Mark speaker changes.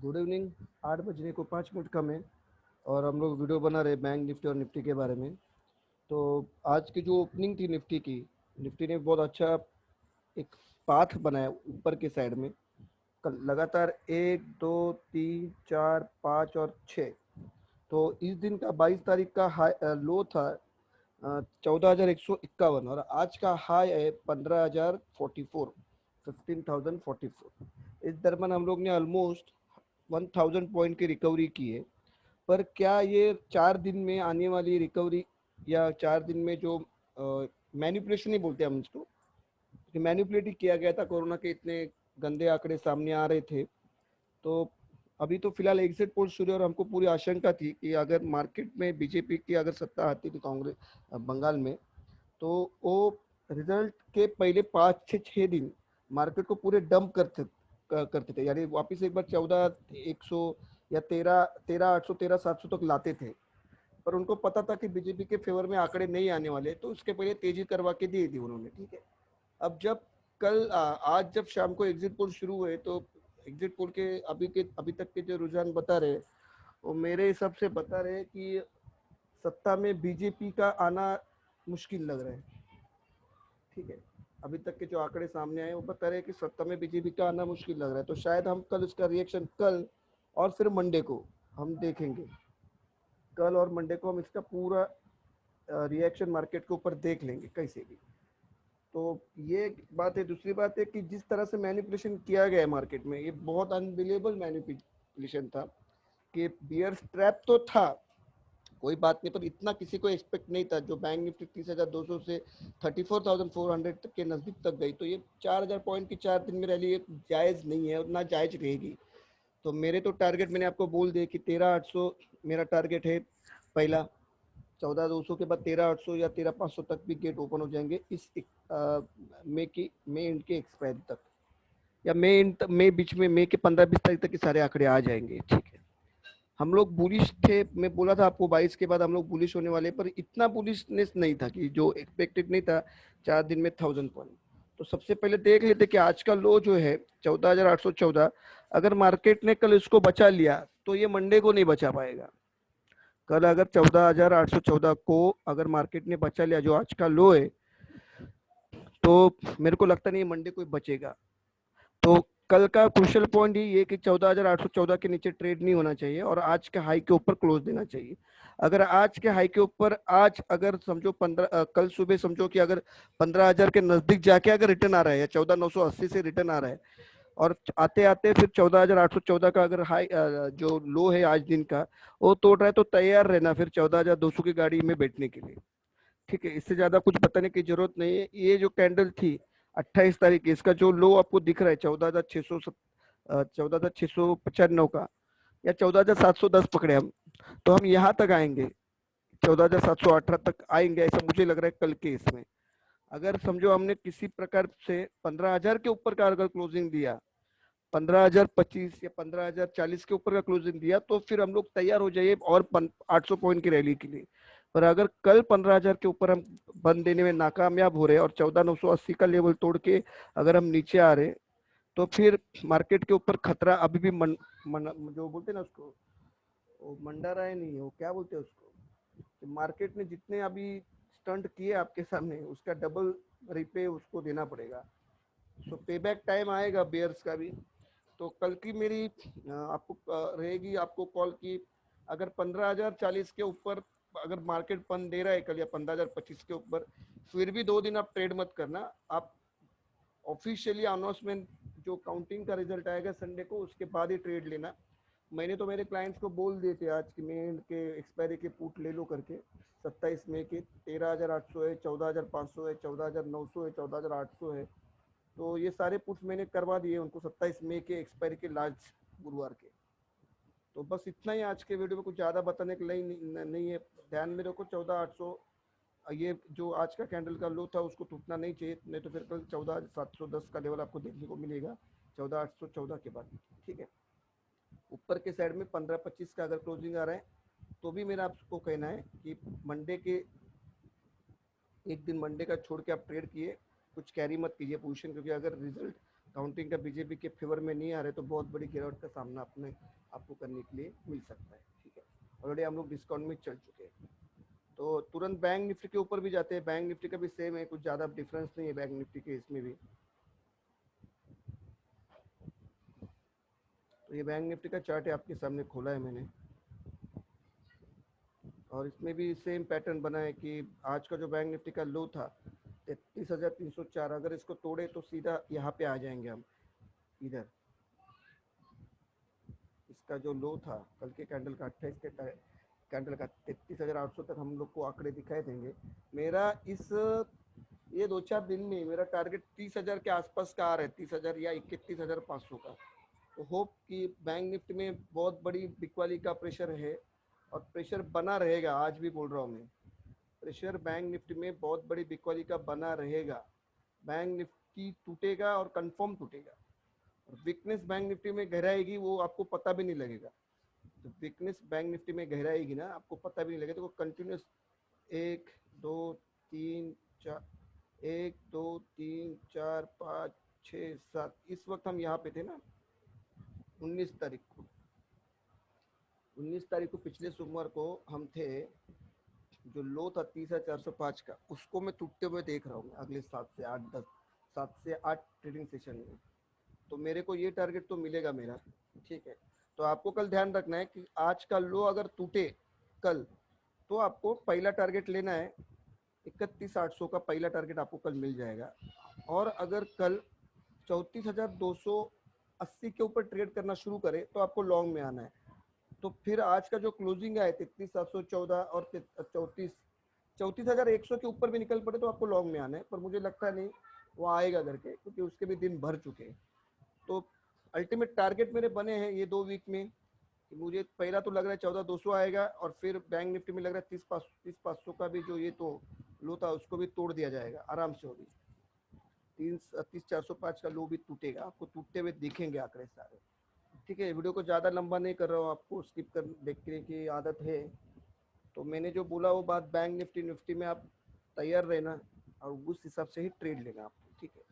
Speaker 1: Good evening. 8 बजने को 5 minute कम है और हम लोग वीडियो बना रहे बैंक निफ्टी और निफ्टी के बारे में। तो आज की जो ओपनिंग थी निफ्टी की, निफ्टी ने बहुत अच्छा एक पाथ बनाया ऊपर के साइड में। कल लगातार 1 2 3 4 5 और 6। तो इस दिन का 22 तारीख का हाई लो था 14,151 और आज का हाई है 15,044, 15,044। इस दरम्यान हम लोग ने ऑलमोस्ट 1,000 पॉइंट की रिकवरी की है। पर क्या ये 4 दिन में आने वाली रिकवरी या 4 दिन में जो मैनिपुलेशन ही बोलते हैं हम इसको, कि मैनिपुलेट ही किया गया था, कोरोना के इतने गंदे आंकड़े सामने आ रहे थे। तो अभी तो फिलहाल एग्जिट पोल शुरू है और हमको पूरी आशंका थी कि अगर मार्केट में बीजेपी की अगर सत्ता आती थी कांग्रेस बंगाल में, तो वो रिजल्ट के पहले 5 से 6 दिन मार्केट को पूरे डंप करते थे, यानी वापस एक बार 14,100 या 13,800 13,700 तक लाते थे। पर उनको पता था कि बीजेपी के फेवर में आंकड़े नहीं आने वाले, तो उसके पहले तेजी करवा के दी थी उन्होंने। ठीक है। अब जब आज जब शाम को एग्जिट पोल शुरू हुए, तो एग्जिट पोल के अभी तक के जो रुझान बता रहे, वो मेरे हिसाब से बता रहे कि सत्ता में बीजेपी का आना मुश्किल लग रहा है। ठीक है। अभी तक के जो आंकड़े सामने आए वो बता रहे हैं कि सत्ता में बीजेपी का आना मुश्किल लग रहा है। तो शायद हम कल उसका रिएक्शन कल और फिर मंडे को हम देखेंगे। कल और मंडे को हम इसका पूरा रिएक्शन मार्केट के ऊपर देख लेंगे कैसे भी। तो ये एक बात है। दूसरी बात है कि जिस तरह से मैनिपुलेशन किया गया है मार्केट में, ये बहुत अनबिलीवेबल मैनिपुलेशन था। कि बियर ट्रैप तो था, कोई बात नहीं, पर इतना किसी को एक्सपेक्ट नहीं था। जो बैंक निफ्टी 30,200 से 34,400 तक के नजदीक तक गई, तो ये 4,000 पॉइंट की 4 दिन में रैली ये जायज नहीं है और ना जायज रहेगी। तो मेरे तो टारगेट मैंने आपको बोल दिया कि 13,800 मेरा टारगेट है पहला। 14,200 के बाद 13,800 या 13,500 तक भी गेट ओपन हो जाएंगे इस मई एंड के एक्सपायरी तक, या मई बीच में, मई के 15-20 तारीख तक के सारे आंकड़े आ जाएंगे। ठीक है। हम लोग बुलिश थे, मैं बोला था आपको 22 के बाद हम लोग बुलिश होने वाले, पर इतना बुलिशनेस नहीं था कि जो एक्सपेक्टेड नहीं था 4 दिन में 1,000 पॉइंट। तो सबसे पहले देख लेते कि आज का लो जो है 14,814, अगर मार्केट ने कल इसको बचा लिया तो ये मंडे को नहीं बचा पाएगा। कल अगर 14,814 को अगर मार्केट ने बचा लिया, जो आज का लो है, तो मेरे को लगता नहीं मंडे को बचेगा। तो कल का क्रुशियल पॉइंट ये है कि 14,814 के नीचे ट्रेड नहीं होना चाहिए और आज के हाई के ऊपर क्लोज देना चाहिए। अगर आज के हाई के ऊपर आज अगर समझो 15 कल सुबह समझो कि अगर 15,000 के नजदीक जाके अगर रिटर्न आ रहा है या 14,980 से रिटर्न आ रहा है, और आते आते फिर 14,814 का अगर हाई जो लो है आज दिन का वो तोड़ रहा है, तो तैयार रहना फिर 14,200 की गाड़ी में बैठने के लिए। ठीक है। इससे ज्यादा कुछ बताने की जरूरत नहीं है। ये जो कैंडल थी 28 तारीख की, इसका जो लो आपको दिख रहा है 14,695 का, या 14,710 पकड़े हम, तो हम यहाँ तक आएंगे, 14,718 तक आएंगे ऐसा मुझे लग रहा है कल के इसमें। अगर समझो हमने किसी प्रकार से 15,000 के ऊपर का अगर क्लोजिंग दिया, 15,025 या 15,040 के ऊपर का क्लोजिंग दिया, तो फिर हम लोग तैयार हो जाइए और 800 पॉइंट की रैली के लिए। पर अगर कल 15,000 के ऊपर हम बंद देने में नाकामयाब हो रहे हैं और 14,980 का लेवल तोड़ के अगर हम नीचे आ रहे, तो फिर मार्केट के ऊपर खतरा अभी भी जो बोलते हैं ना उसको, वो मंडरा है नहीं, वो क्या बोलते हैं उसको, मार्केट ने जितने अभी स्टंट किए आपके सामने उसका डबल रिपे उसको देना पड़ेगा। तो पे बैक टाइम आएगा बेयर्स का भी। तो कल की मेरी आपको रहेगी आपको कॉल की, अगर 15,040 के ऊपर अगर मार्केट पन दे रहा है कल, या 15,025 के ऊपर, फिर भी 2 दिन आप ट्रेड मत करना। आप ऑफिशियली अनाउंसमेंट जो काउंटिंग का रिजल्ट आएगा संडे को, उसके बाद ही ट्रेड लेना। मैंने तो मेरे क्लाइंट्स को बोल दिए थे आज कि मई के एक्सपायरी के पुट ले लो करके। 27 मई के 13,800 है, 14,500 है, 14,900 है, 14,800 है। तो ये सारे पुट्स मैंने करवा दिए उनको 27 मई के एक्सपायरी के लास्ट गुरुवार के। तो बस इतना ही आज के वीडियो में, कुछ ज़्यादा बताने के लिए नहीं है। ध्यान में रखो 14,800, ये जो आज का कैंडल का लो था उसको टूटना नहीं चाहिए, नहीं तो फिर कल 14,710 का लेवल आपको देखने को मिलेगा 14,814 के बाद। ठीक है। ऊपर के साइड में 15-25 का अगर क्लोजिंग आ रहा है, तो भी मेरा आपको कहना है कि मंडे के एक दिन मंडे का छोड़ के आप ट्रेड किए, कुछ कैरी मत कीजिए पोजीशन, क्योंकि अगर रिजल्ट काउंटिंग का बीजेपी के फेवर में नहीं आ रहे तो बहुत बड़ी गिरावट का सामना अपने आपको करने के लिए मिल सकता है। ठीक है, ऑलरेडी हम लोग डिस्काउंट में चल चुके हैं, तो तुरंत बैंक निफ्टी के ऊपर भी जाते हैं। बैंक निफ्टी का भी सेम है, कुछ ज़्यादा डिफरेंस नहीं है बैंक निफ्टी के इसमें भी। तो ये बैंक निफ्टी का चार्ट है, आपके सामने खोला है मैंने, और इसमें भी सेम पैटर्न बना है कि आज का जो बैंक निफ्टी का लो था 33,304, अगर इसको तोड़े तो सीधा यहाँ पे आ जाएंगे हम इधर। इसका जो लो था कल के कैंडल का 28 के कैंडल का 33,800 तक हम लोग को आंकड़े दिखाई देंगे। मेरा इस ये 2-4 दिन में मेरा टारगेट 30,000 के आसपास का आ रहा है, 30,000 या 31,500 का। तो होप कि बैंक निफ्टी में बहुत बड़ी बिकवाली का प्रेशर है, और प्रेशर बना रहेगा। आज भी बोल रहा हूँ मैं, प्रेशर बैंक निफ्टी में बहुत बड़ी बिकवाली का बना रहेगा। बैंक निफ्टी टूटेगा और कंफर्म टूटेगा, और वीकनेस बैंक निफ्टी में गहराएगी वो आपको पता भी नहीं लगेगा। तो वीकनेस बैंक निफ्टी में गहराएगी ना, आपको पता भी नहीं लगेगा। तो कंटिन्यूस 1 2 3 4, 1 2 3 4 5 6 7, इस वक्त हम यहाँ पे थे ना 19 तारीख को। 19 तारीख को पिछले सोमवार को हम थे, जो लो था 30,405 का, उसको मैं टूटते हुए देख रहा हूँ अगले 7 से 8 ट्रेडिंग सेशन में। तो मेरे को ये टारगेट तो मिलेगा मेरा। ठीक है, तो आपको कल ध्यान रखना है कि आज का लो अगर टूटे कल, तो आपको पहला टारगेट लेना है 31,800 का, पहला टारगेट आपको कल मिल जाएगा। और अगर कल 34,280 के ऊपर ट्रेड करना शुरू करे तो आपको लॉन्ग में आना है। तो फिर आज का जो क्लोजिंग है 33,714 और 34,100 के ऊपर भी निकल पड़े तो आपको लॉन्ग में आना है, पर मुझे लगता नहीं वो आएगा करके, क्योंकि उसके भी दिन भर चुके हैं। तो अल्टीमेट टारगेट मेरे बने हैं ये 2 वीक में कि मुझे पहला तो लग रहा है 14,200 आएगा, और फिर बैंक निफ्टी में लग रहा है 30,500 का भी जो ये तो लो था उसको भी तोड़ दिया जाएगा आराम से। होगी 30,405 का लो भी टूटेगा, आपको टूटते हुए दिखेंगे आंकड़े सारे। ठीक है, वीडियो को ज़्यादा लंबा नहीं कर रहा हूँ, आपको स्किप कर देखने की आदत है। तो मैंने जो बोला वो बात, बैंक निफ्टी निफ्टी में आप तैयार रहना और उस हिसाब से ही ट्रेड लेना आपको। ठीक है,